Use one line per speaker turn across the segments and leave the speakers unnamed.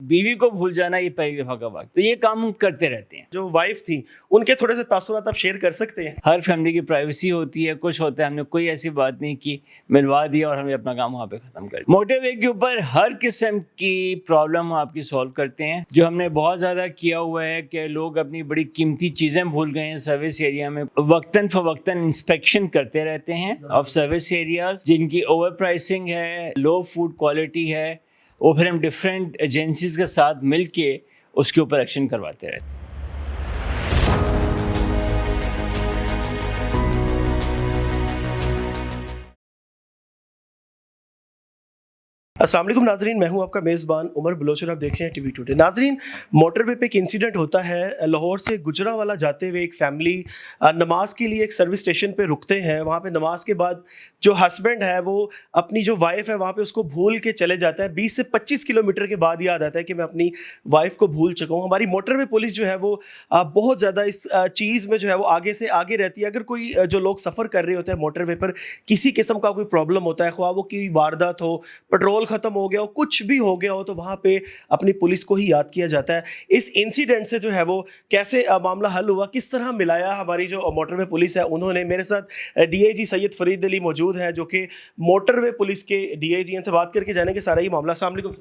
بیوی کو بھول جانا یہ پہلی دفعہ کا وقت، تو یہ کام ہم کرتے رہتے ہیں.
جو وائف تھی ان کے تھوڑے سے تاثرات آپ شیئر کر سکتے ہیں؟
ہر فیملی کی پرائیویسی ہوتی ہے، کچھ ہوتا ہے، ہم نے کوئی ایسی بات نہیں کی، ملوا دیا اور ہم نے اپنا کام وہاں پہ ختم کر دیا. موٹر وے کے اوپر ہر قسم کی پرابلم آپ کی سولو کرتے ہیں. جو ہم نے بہت زیادہ کیا ہوا ہے کہ لوگ اپنی بڑی قیمتی چیزیں بھول گئے ہیں سروس ایریا میں. وقتاً فوقتاً انسپیکشن کرتے رہتے ہیں آف سروس ایریاز جن کی اوور پرائسنگ ہے، لو فوڈ کوالٹی ہے، وہ پھر ہم ڈفرینٹ ایجنسیز کے ساتھ مل کے اس کے اوپر ایکشن کرواتے رہتے ہیں.
السلام علیکم ناظرین، میں ہوں آپ کا میزبان عمر بلوچ اور آپ دیکھ رہے ہیں ٹی وی ٹوڈے. ناظرین، موٹر وے پہ ایک انسیڈنٹ ہوتا ہے. لاہور سے گجرانوالہ جاتے ہوئے ایک فیملی نماز کے لیے ایک سروس اسٹیشن پہ رکتے ہیں. وہاں پہ نماز کے بعد جو ہسبینڈ ہے وہ اپنی جو وائف ہے وہاں پہ اس کو بھول کے چلے جاتا ہے. 20 سے 25 کلومیٹر کے بعد یاد آتا ہے کہ میں اپنی وائف کو بھول چکا ہوں. ہماری موٹر وے پولیس جو ہے وہ بہت زیادہ اس چیز میں جو ہے وہ آگے سے آگے رہتی ہے. اگر کوئی جو لوگ سفر کر رہے ہوتے ہیں موٹر وے پر، کسی قسم کا کوئی پرابلم ہوتا ہے، خواہ وہ کی واردات ہو، پیٹرول ختم ہو گیا ہو، کچھ بھی ہو گیا ہو، تو وہاں پہ اپنی پولیس کو ہی یاد کیا جاتا ہے. اس انسیڈنٹ سے جو ہے وہ کیسے معاملہ حل ہوا، کس طرح ملایا ہماری جو موٹر وے پولیس ہے انہوں نے. میرے ساتھ ڈی آئی جی سید فرید علی موجود ہیں جو کہ موٹر وے پولیس کے ڈی آئی جی. ان سے بات کر کے جانے کے سارا ہی معاملہ. السلام علیکم.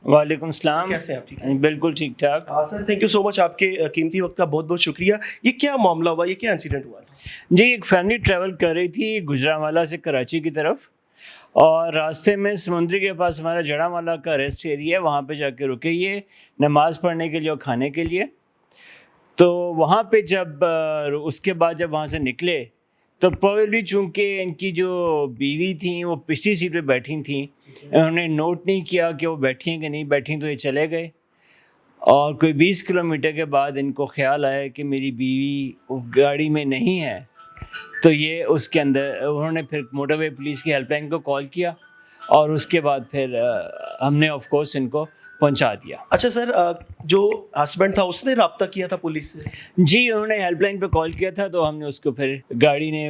وعلیکم السلام.
کیسے ہیں آپ؟ ٹھیک ہے،
بالکل ٹھیک ٹھاک.
سر تھینک یو سو مچ، آپ کے قیمتی وقت کا بہت بہت شکریہ. یہ کیا معاملہ ہوا، یہ کیا انسیڈنٹ ہوا؟
جی، ایک فیملی ٹریول کر رہی تھی گجرانوالہ سے کراچی کی طرف، اور راستے میں سمندری کے پاس ہمارا جڑانوالہ کا ریسٹ ایریا ہے، وہاں پہ جا کے رکے یہ نماز پڑھنے کے لیے اور کھانے کے لیے. تو وہاں پہ جب اس کے بعد جب وہاں سے نکلے تو پروبیبلی چونکہ ان کی جو بیوی تھیں وہ پچھلی سیٹ پہ بیٹھی تھیں، انہوں نے نوٹ نہیں کیا کہ وہ بیٹھی ہیں کہ نہیں بیٹھی، تو یہ چلے گئے. اور کوئی 20 کلومیٹر کے بعد ان کو خیال آیا کہ میری بیوی گاڑی میں نہیں ہے، تو یہ اس کے اندر انہوں نے پھر موٹر وے پولیس کی ہیلپ لائن کو کال کیا، اور اس کے بعد پھر ہم نے آف کورس ان کو پہنچا دیا.
اچھا سر، جو ہسبینڈ تھا اس نے رابطہ کیا تھا پولیس سے؟
جی، انہوں نے ہیلپ لائن پہ کال کیا تھا، تو ہم نے اس کو پھر گاڑی نے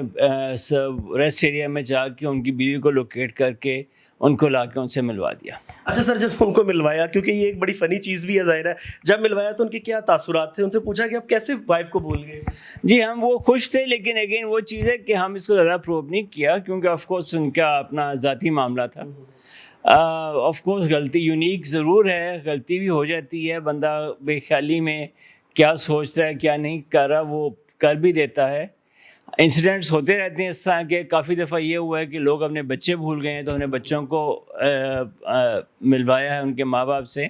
ریسٹ ایریا میں جا کے ان کی بیوی کو لوکیٹ کر کے ان کو لا کے ان سے ملوا دیا.
اچھا سر، جب ان کو ملوایا، کیونکہ یہ ایک بڑی فنی چیز بھی ہے ظاہر ہے، جب ملوایا تو ان کے کیا تاثرات تھے؟ ان سے پوچھا کہ آپ کیسے وائف کو بھول گئے؟
جی، ہم وہ خوش تھے، لیکن اگین وہ چیز ہے کہ ہم اس کو زیادہ پروو نہیں کیا، کیونکہ آف کورس ان کا اپنا ذاتی معاملہ تھا. آف کورس غلطی یونیک ضرور ہے، غلطی بھی ہو جاتی ہے، بندہ بے خیالی میں کیا سوچ رہا ہے کیا نہیں کر رہا وہ کر بھی دیتا ہے. انسیڈنٹس ہوتے رہتے ہیں اس طرح کے. کافی دفعہ یہ ہوا ہے کہ لوگ اپنے بچے بھول گئے ہیں تو ہم نے بچوں کو ملوایا ہے ان کے ماں باپ سے.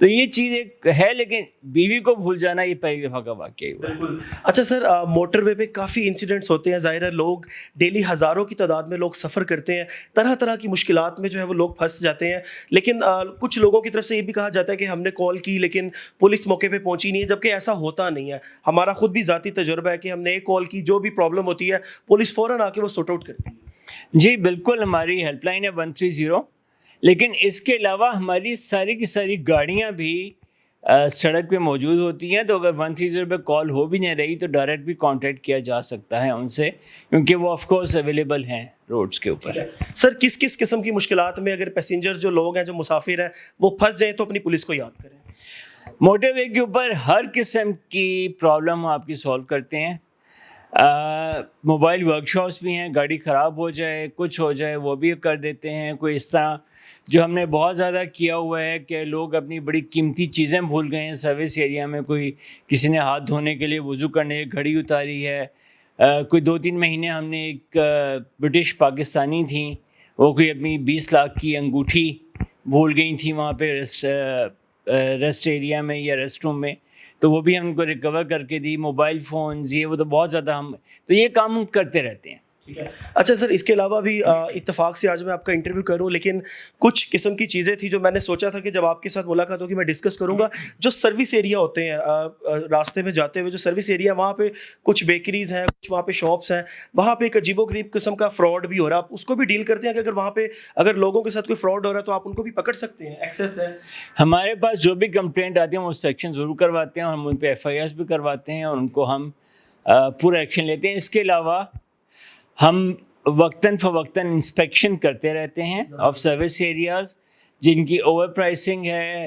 تو یہ چیز ایک ہے، لیکن بیوی کو بھول جانا یہ پہلی دفعہ کا واقعہ ہوا.
بالکل. اچھا سر، موٹر وے پہ کافی انسیڈنٹس ہوتے ہیں، ظاہر ہے لوگ ڈیلی ہزاروں کی تعداد میں لوگ سفر کرتے ہیں، طرح طرح کی مشکلات میں جو ہے وہ لوگ پھنس جاتے ہیں. لیکن کچھ لوگوں کی طرف سے یہ بھی کہا جاتا ہے کہ ہم نے کال کی لیکن پولیس موقع پہ پہنچی نہیں ہے، جبکہ ایسا ہوتا نہیں ہے. ہمارا خود بھی ذاتی تجربہ ہے کہ ہم نے ایک کال کی، جو بھی پرابلم ہوتی ہے پولیس فوراً آ کے وہ سارٹ آؤٹ کرتی ہے.
جی بالکل، ہماری ہیلپ لائن ہے 130، لیکن اس کے علاوہ ہماری ساری کی ساری گاڑیاں بھی سڑک پہ موجود ہوتی ہیں. تو اگر 130 پہ کال ہو بھی نہیں رہی تو ڈائریکٹ بھی کانٹیکٹ کیا جا سکتا ہے ان سے، کیونکہ وہ آف کورس اویلیبل ہیں روڈس کے اوپر.
سر، کس کس قسم کی مشکلات میں اگر پیسنجر جو لوگ ہیں جو مسافر ہیں وہ پھنس جائیں تو اپنی پولیس کو یاد کریں؟
موٹر وے کے اوپر ہر قسم کی پرابلم آپ کی سولو کرتے ہیں. موبائل ورک شاپس بھی ہیں، گاڑی خراب ہو جائے کچھ ہو جائے وہ بھی کر دیتے ہیں. کوئی اس طرح جو ہم نے بہت زیادہ کیا ہوا ہے کہ لوگ اپنی بڑی قیمتی چیزیں بھول گئے ہیں سروس ایریا میں. کوئی کسی نے ہاتھ دھونے کے لیے وضو کرنے کی گھڑی اتاری ہے. کوئی 2-3 مہینے ہم نے ایک برٹش پاکستانی تھیں، وہ کوئی اپنی 20 لاکھ کی انگوٹھی بھول گئی تھیں وہاں پہ ریسٹ ایریا میں یا ریسٹ روم میں، تو وہ بھی ہم کو ریکور کر کے دی. موبائل فونز یہ وہ تو بہت زیادہ تو یہ کام ہم کرتے رہتے ہیں.
اچھا سر، اس کے علاوہ بھی اتفاق سے آج میں آپ کا انٹرویو کروں، لیکن کچھ قسم کی چیزیں تھیں جو میں نے سوچا تھا کہ جب آپ کے ساتھ ملاقات ہوگی میں ڈسکس کروں گا. جو سروس ایریا ہوتے ہیں راستے میں جاتے ہوئے، جو سروس ایریا وہاں پہ کچھ بیکریز ہیں، کچھ وہاں پہ شاپس ہیں، وہاں پہ ایک عجیب و غریب قسم کا فراڈ بھی ہو رہا ہے. آپ اس کو بھی ڈیل کرتے ہیں کہ اگر وہاں پہ اگر لوگوں کے ساتھ کوئی فراڈ ہو رہا ہے تو آپ ان کو بھی پکڑ سکتے ہیں؟ ایکسیس ہے
ہمارے پاس. جو بھی کمپلینٹ آتی ہے ہم اس پہ ایکشن ضرور کرواتے ہیں، اور ہم ان پہ FIRs بھی کرواتے ہیں اور ان کو ہم پورا ایکشن لیتے ہیں. اس کے علاوہ ہم وقتاً فوقتاً انسپیکشن کرتے رہتے ہیں آف سروس ایریاز جن کی اوور پرائسنگ ہے،